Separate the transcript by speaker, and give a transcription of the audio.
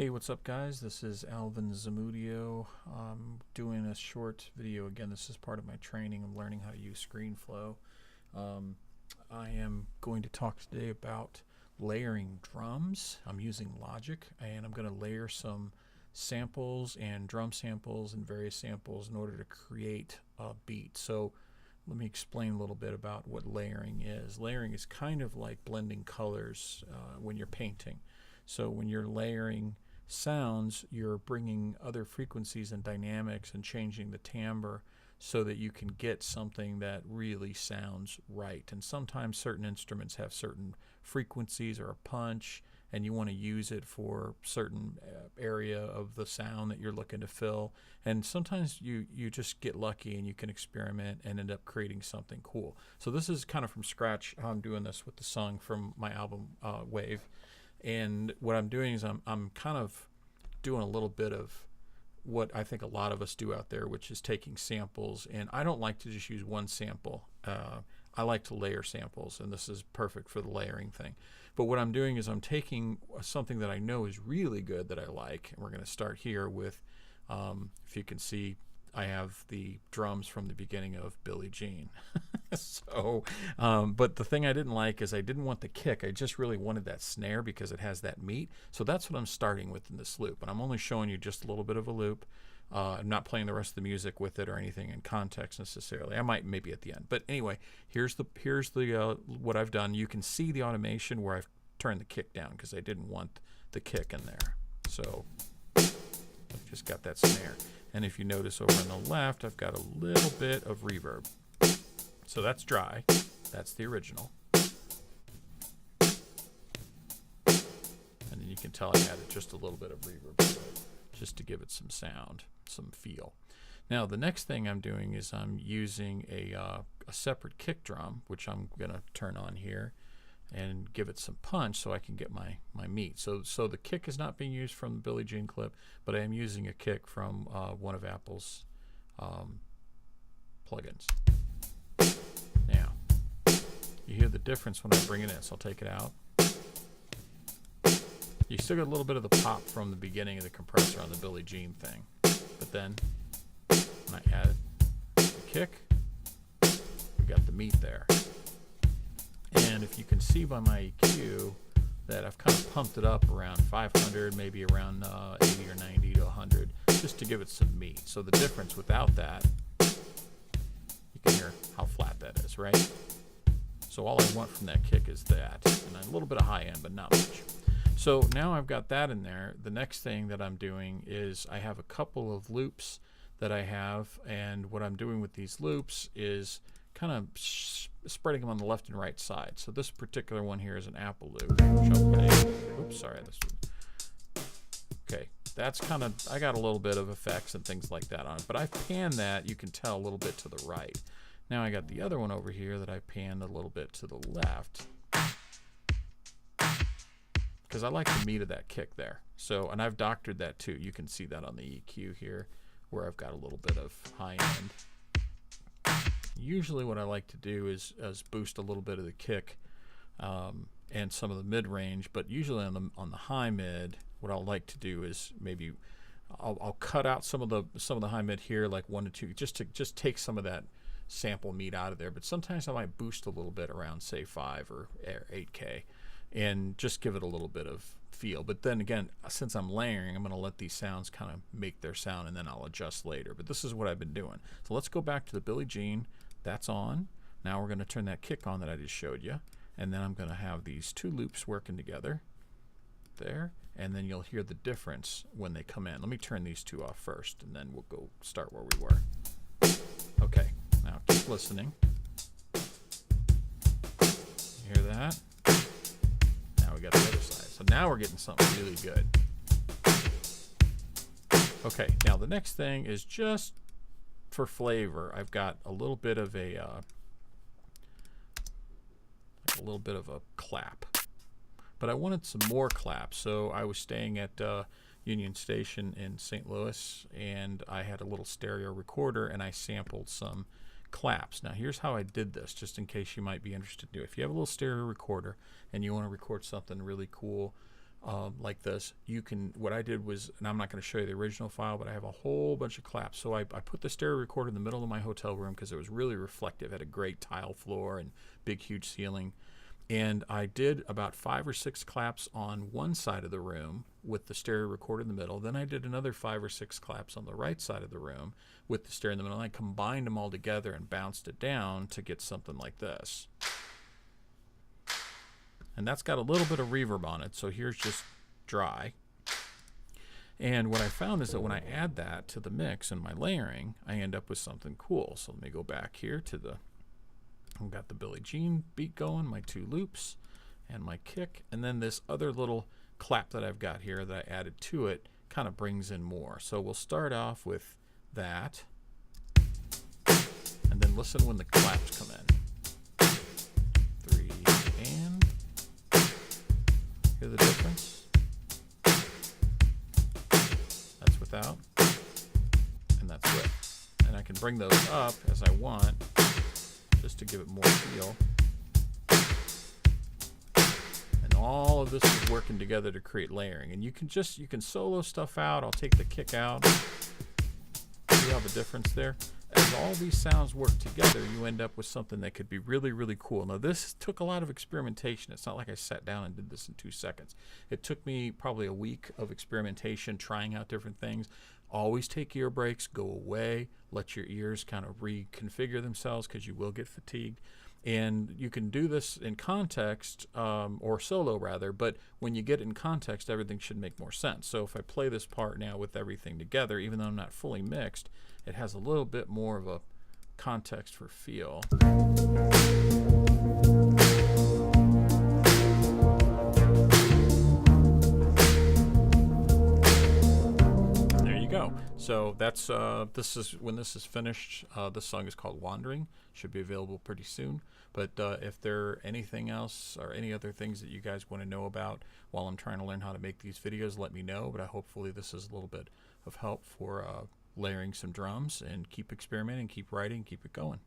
Speaker 1: Hey, what's up, guys? This is Alvin Zamudio. I'm doing a short video again. This is part of my training of learning how to use ScreenFlow. Um, I am going to talk today about layering drums. I'm using Logic, and I'm going to layer some samples and drum samples and various samples in order to create a beat. So let me explain a little bit about what layering is. Layering is kind of like blending colors when you're painting. So when you're layering sounds, you're bringing other frequencies and dynamics and changing the timbre so that you can get something that really sounds right. And sometimes certain instruments have certain frequencies or a punch, and you want to use it for certain area of the sound that you're looking to fill. And sometimes you just get lucky and you can experiment and end up creating something cool. So this is kind of from scratch how I'm doing this with the song from my album Wave. And what I'm doing is I'm kind of doing a little bit of what I think a lot of us do out there, which is taking samples. And I don't like to just use one sample. I like to layer samples, and this is perfect for the layering thing. But what I'm doing is I'm taking something that I know is really good that I like, and we're going to start here with, if you can see, I have the drums from the beginning of Billie Jean. So, but the thing I didn't like is I didn't want the kick. I just really wanted that snare because it has that meat. So that's what I'm starting with in this loop. And I'm only showing you just a little bit of a loop. I'm not playing the rest of the music with it or anything in context necessarily. I might maybe at the end. But anyway, here's the what I've done. You can see the automation where I've turned the kick down because I didn't want the kick in there. So I've just got that snare. And if you notice over on the left, I've got a little bit of reverb. So that's dry. That's the original. And then you can tell I added just a little bit of reverb to it, just to give it some sound, some feel. Now the next thing I'm doing is I'm using a separate kick drum, which I'm going to turn on here and give it some punch so I can get my meat. So the kick is not being used from the Billie Jean clip, but I am using a kick from one of Apple's plugins. Now, you hear the difference when I bring it in, so I'll take it out. You still get a little bit of the pop from the beginning of the compressor on the Billie Jean thing. But then, when I add the kick, we got the meat there. And if you can see by my EQ that I've kind of pumped it up around 500, maybe around 80 or 90 to 100, just to give it some meat. So the difference without that, you can hear how flat that is, right? So all I want from that kick is that, and a little bit of high end, but not much. So now I've got that in there. The next thing that I'm doing is I have a couple of loops that I have, and what I'm doing with these loops is kind of spreading them on the left and right side. So this particular one here is an Apple loop, which I'm playing. Oops, sorry. Okay, that's kind of, I got a little bit of effects and things like that on it, but I've panned that, you can tell, a little bit to the right. Now I got the other one over here that I panned a little bit to the left because I like the meat of that kick there. So, and I've doctored that too. You can see that on the EQ here where I've got a little bit of high end. Usually what I like to do is boost a little bit of the kick and some of the mid range, but usually on the high mid, what I'll like to do is maybe I'll cut out some of the high mid here, like 1 to 2, just to take some of that sample meat out of there. But sometimes I might boost a little bit around say 5 or 8K and just give it a little bit of feel. But then again, since I'm layering, I'm going to let these sounds kind of make their sound and then I'll adjust later. But this is what I've been doing. So let's go back to the Billie Jean. That's on. Now we're going to turn that kick on that I just showed you, and then I'm going to have these two loops working together there, and then you'll hear the difference when they come in. Let me turn these two off first, and then we'll go start where we were. Okay, now keep listening. You hear that? Now we got the other side. So now we're getting something really good. Okay, now the next thing is just for flavor. I've got a little bit of a clap, but I wanted some more claps. So I was staying at Union Station in St. Louis, and I had a little stereo recorder, and I sampled some claps. Now here's how I did this, just in case you might be interested in it. If you have a little stereo recorder and you want to record something really cool, like this, you can, what I did was, and I'm not going to show you the original file, but I have a whole bunch of claps. So I put the stereo recorder in the middle of my hotel room because it was really reflective, had a great tile floor and big huge ceiling. And I did about 5 or 6 claps on one side of the room with the stereo recorder in the middle. Then I did another 5 or 6 claps on the right side of the room with the stereo in the middle. And I combined them all together and bounced it down to get something like this. And that's got a little bit of reverb on it, so here's just dry. And what I found is that when I add that to the mix and my layering, I end up with something cool. So let me go back here to the, I've got the Billie Jean beat going, my 2 loops, and my kick, and then this other little clap that I've got here that I added to it kind of brings in more. So we'll start off with that, and then listen when the claps come in. 3 and... Hear the difference? That's without, and that's with. And I can bring those up as I want, just to give it more feel. And all of this is working together to create layering. And you can solo stuff out. I'll take the kick out. See how the difference there? As all these sounds work together, you end up with something that could be really, really cool. Now, this took a lot of experimentation. It's not like I sat down and did this in 2 seconds. It took me probably a week of experimentation, trying out different things. Always take ear breaks, go away, let your ears kind of reconfigure themselves because you will get fatigued. And you can do this in context, or solo rather, but when you get in context, everything should make more sense. So if I play this part now with everything together, even though I'm not fully mixed, it has a little bit more of a context for feel. There you go. So that's this is when this is finished. This song is called Wandering. Should be available pretty soon. But if there are anything else or any other things that you guys want to know about while I'm trying to learn how to make these videos, let me know. But hopefully this is a little bit of help for layering some drums, and keep experimenting, keep writing, keep it going.